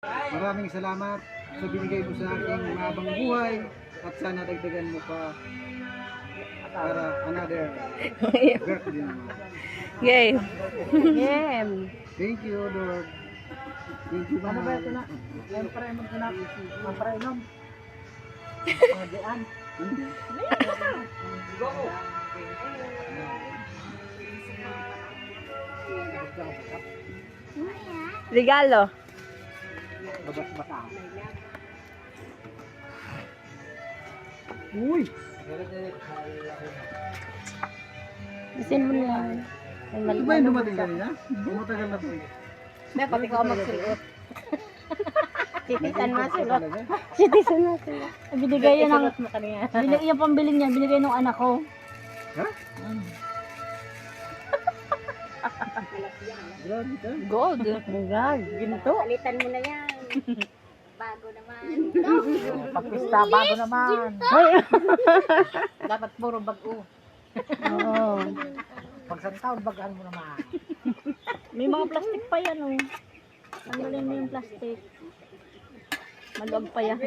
Maraming salamat sa binigay mo sa aking mahabang buhay at sana dagdagan mo pa para another birthday naman. Yay. Thank you, Lord. Thank you, Ano ba Mahal. ito na? Ayun para yung magkanap. Ang para inom. Magaan. Regalo. Babas-basa. Uy! Isin mo na. Ito ba yung dumating kanina? Matagal na ito. May pati ko magsulot. Titisan mo sulot. Talaga? Titisan mo sulot. Binigay yan ng... mo kanina. Yung pambiling niya, binigay ng anak ko. Ha? Grabe ka. Gold. God. Ginto. Palitan mo na yan. Bago naman. Pagpista, bago naman. Dapat puro bago. Oo. Pag sa taon, bagahan mo naman. May mga plastic pa yan, oh. Tanggalin mo yung plastic. Maluwag pa yan.